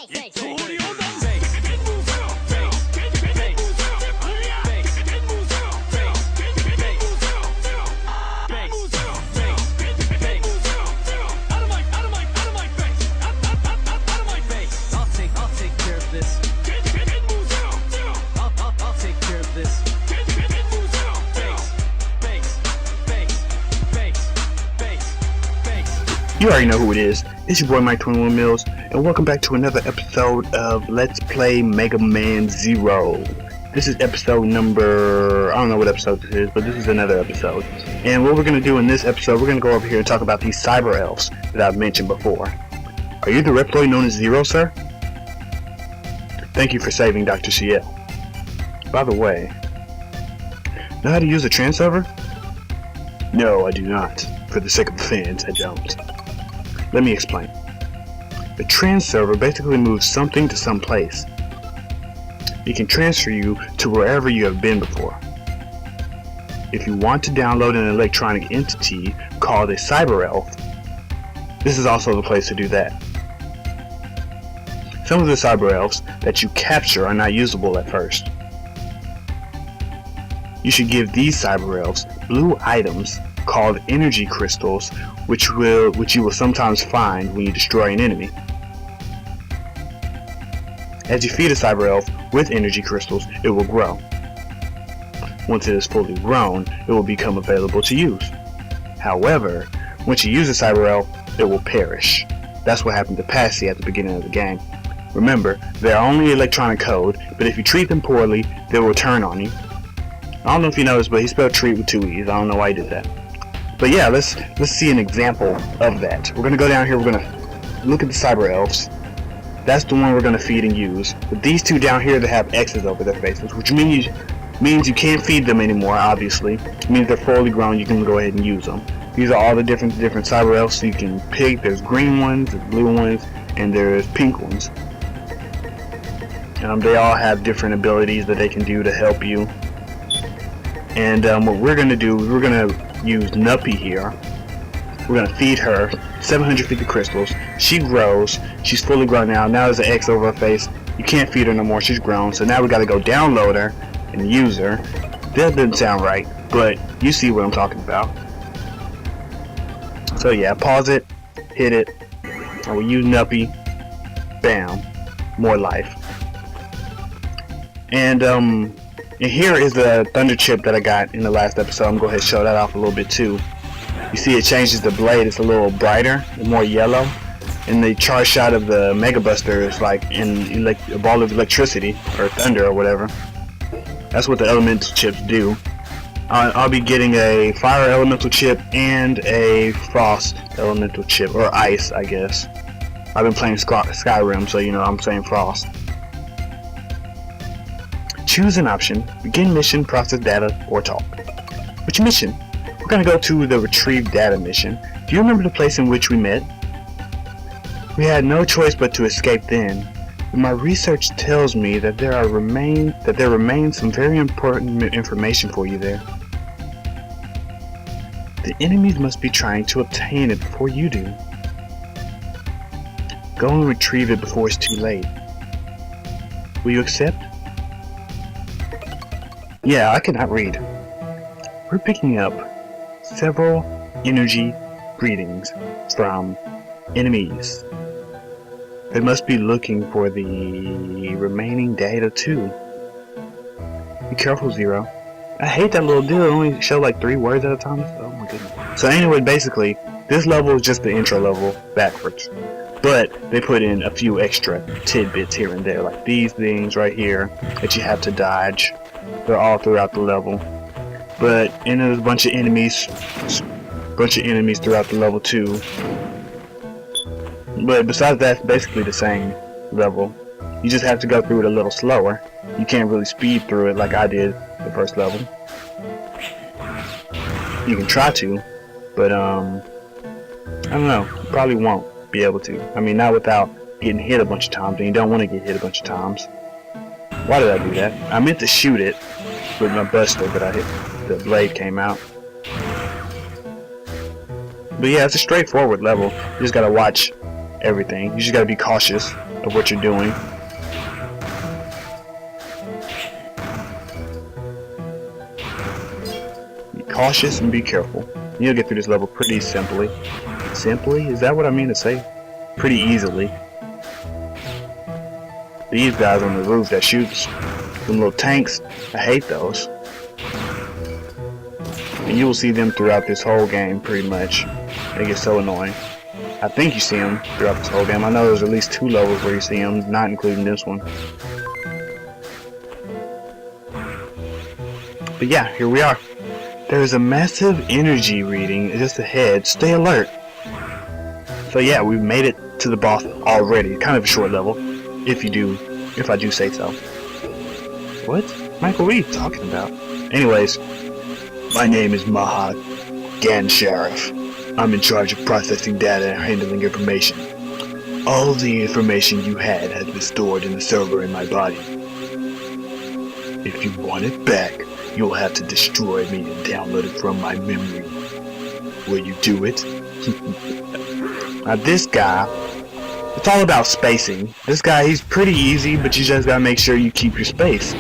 You already know who it is. It's your boy Mike 21 Mills, and welcome back to another episode of Let's Play Mega Man Zero. This is episode number, I don't know what episode this is, but this is another episode. And what we're going to do in this episode, we're going to go over here and talk about these cyber elves that I've mentioned before. Are you the Reploid known as Zero, sir? Thank you for saving Dr. CL. By the way, know how to use a transserver? No, I do not. For the sake of the fans, I don't. Let me explain. The transserver basically moves something to some place. It can transfer you to wherever you have been before. If you want to download an electronic entity called a cyber elf, this is also the place to do that. Some of the cyber elves that you capture are not usable at first. You should give these cyber elves blue items called energy crystals, which you will sometimes find when you destroy an enemy. As you feed a cyber elf with energy crystals, it will grow. Once it is fully grown, it will become available to use. However, once you use a cyber elf, it will perish. That's what happened to Passy at the beginning of the game. Remember, they are only electronic code, but if you treat them poorly, they will turn on you. I don't know if you noticed, but he spelled treat with 2 E's. I don't know why he did that. But yeah, let's see an example of that. We're gonna go down here, we're gonna look at the cyber elves. That's the one we're gonna feed and use. But these two down here that have X's over their faces, which means you can't feed them anymore, obviously. It means they're fully grown, you can go ahead and use them. These are all the different cyber elves, so you can pick. There's green ones, there's blue ones, and there's pink ones. They all have different abilities that they can do to help you. And what we're gonna do is we're gonna use Nuppy here. We're gonna feed her 750 crystals. She grows. She's fully grown now. Now there's an X over her face. You can't feed her no more. She's grown. So now we gotta go download her and use her. That doesn't sound right, but you see what I'm talking about. So yeah, pause it, hit it. I will use Nuppy. Bam, more life. And here is the thunder chip that I got in the last episode. I'm gonna go ahead and show that off a little bit too. You see it changes the blade, it's a little brighter, more yellow. And the charge shot of the Mega Buster is like a ball of electricity, or thunder or whatever. That's what the elemental chips do. I'll be getting a fire elemental chip and a frost elemental chip, or ice I guess. I've been playing Skyrim, so you know I'm saying frost. Choose an option, begin mission, process data, or talk. Which mission? We're going to go to the retrieve data mission. Do you remember the place in which we met? We had no choice but to escape then. But my research tells me that there remains some very important information for you there. The enemies must be trying to obtain it before you do. Go and retrieve it before it's too late. Will you accept? Yeah, I cannot read. We're picking up several energy greetings from enemies. They must be looking for the remaining data too. Be careful, Zero. I hate that little deal. It only show like 3 words at a time. Oh my goodness. So anyway, basically, this level is just the intro level backwards. But they put in a few extra tidbits here and there, like these things right here that you have to dodge. They're all throughout the level. And there's a bunch of enemies throughout the level too. But besides that, it's basically the same level. You just have to go through it a little slower. You can't really speed through it like I did the first level. You can try to, but I don't know. You probably won't be able to. I mean, not without getting hit a bunch of times, and you don't want to get hit a bunch of times. Why did I do that? I meant to shoot it with my buster, but the blade came out. But yeah, it's a straightforward level. You just gotta watch everything. You just gotta be cautious of what you're doing. Be cautious and be careful. You'll get through this level pretty simply. Simply? Is that what I mean to say? Pretty easily. These guys on the roof that shoots them little tanks, I hate those. And you will see them throughout this whole game, pretty much. They get so annoying. I think you see them throughout this whole game. I know there's at least 2 levels where you see them, not including this one. But yeah, here we are. There is a massive energy reading just ahead. Stay alert. So yeah, we've made it to the boss already. Kind of a short level, if I do say so. What? Michael, what are you talking about? Anyways, my name is Maha Gan Sheriff. I'm in charge of processing data and handling information. All the information you had has been stored in the server in my body. If you want it back, you'll have to destroy me and download it from my memory. Will you do it? Now this guy, it's all about spacing. This guy, he's pretty easy, but you just gotta make sure you keep your space.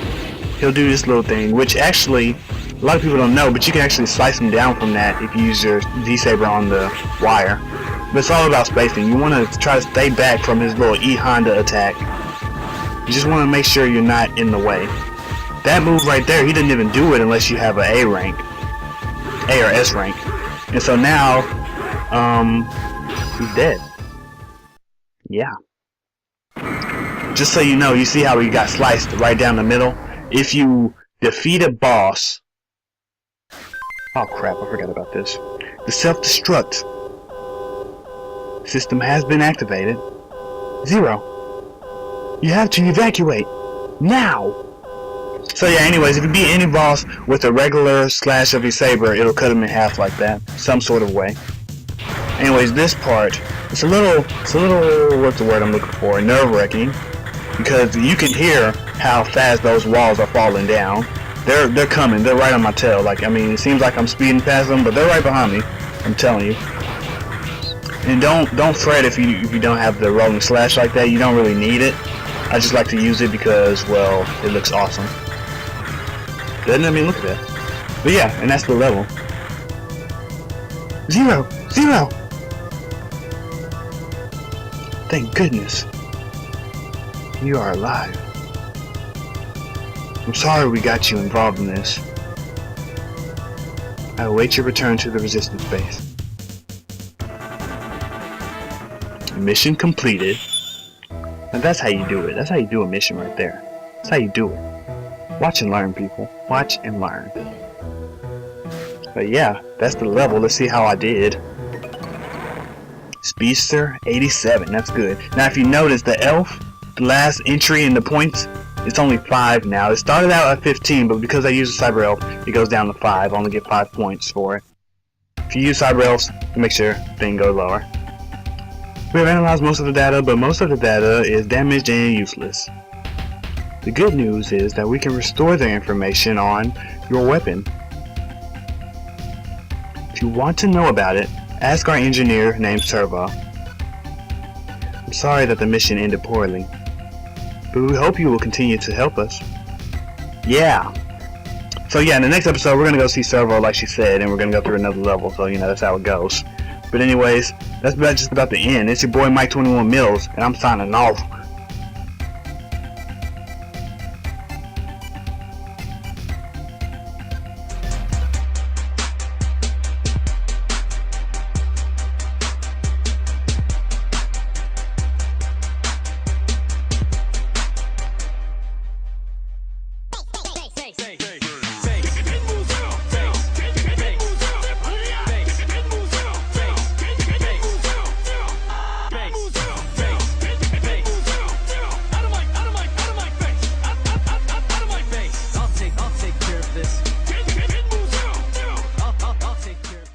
He'll do this little thing, which actually, a lot of people don't know, but you can actually slice him down from that if you use your D-Saber on the wire. But it's all about spacing. You want to try to stay back from his little E-Honda attack. You just want to make sure you're not in the way. That move right there, he didn't even do it unless you have an A rank. A or S rank. And so now, he's dead. Yeah. Just so you know, you see how he got sliced right down the middle? If you defeat a boss... Oh crap, I forgot about this. The self-destruct system has been activated. 0. You have to evacuate. Now! So yeah, anyways, if you beat any boss with a regular slash of your saber, it'll cut him in half like that. Some sort of way. Anyways, this part, it's a little, what's the word I'm looking for? Nerve-wracking. Because you can hear how fast those walls are falling down. They're coming. They're right on my tail. Like, I mean, it seems like I'm speeding past them, but they're right behind me. I'm telling you. And don't fret if you don't have the rolling slash like that. You don't really need it. I just like to use it because, well, it looks awesome. Doesn't it? I mean, look at that. But yeah, and that's the level. 0! 0! Thank goodness. You are alive. I'm sorry we got you involved in this. I await your return to the resistance base. Mission completed. Now that's how you do it. That's how you do a mission right there. That's how you do it. Watch and learn, people. Watch and learn. But yeah, that's the level. Let's see how I did. Speedster 87. That's good. Now if you notice, the elf, the last entry in the points, it's only 5 now. It started out at 15, but because I use a Cyber Elf, it goes down to 5. I only get 5 points for it. If you use Cyber Elves, make sure thing goes lower. We have analyzed most of the data, but most of the data is damaged and useless. The good news is that we can restore the information on your weapon. If you want to know about it, ask our engineer named Servo. I'm sorry that the mission ended poorly, but we hope you will continue to help us. Yeah. So yeah, in the next episode, we're going to go see Servo like she said, and we're going to go through another level, so you know, that's how it goes. But anyways, that's just about the end. It's your boy Mike 21 Mills, and I'm signing off.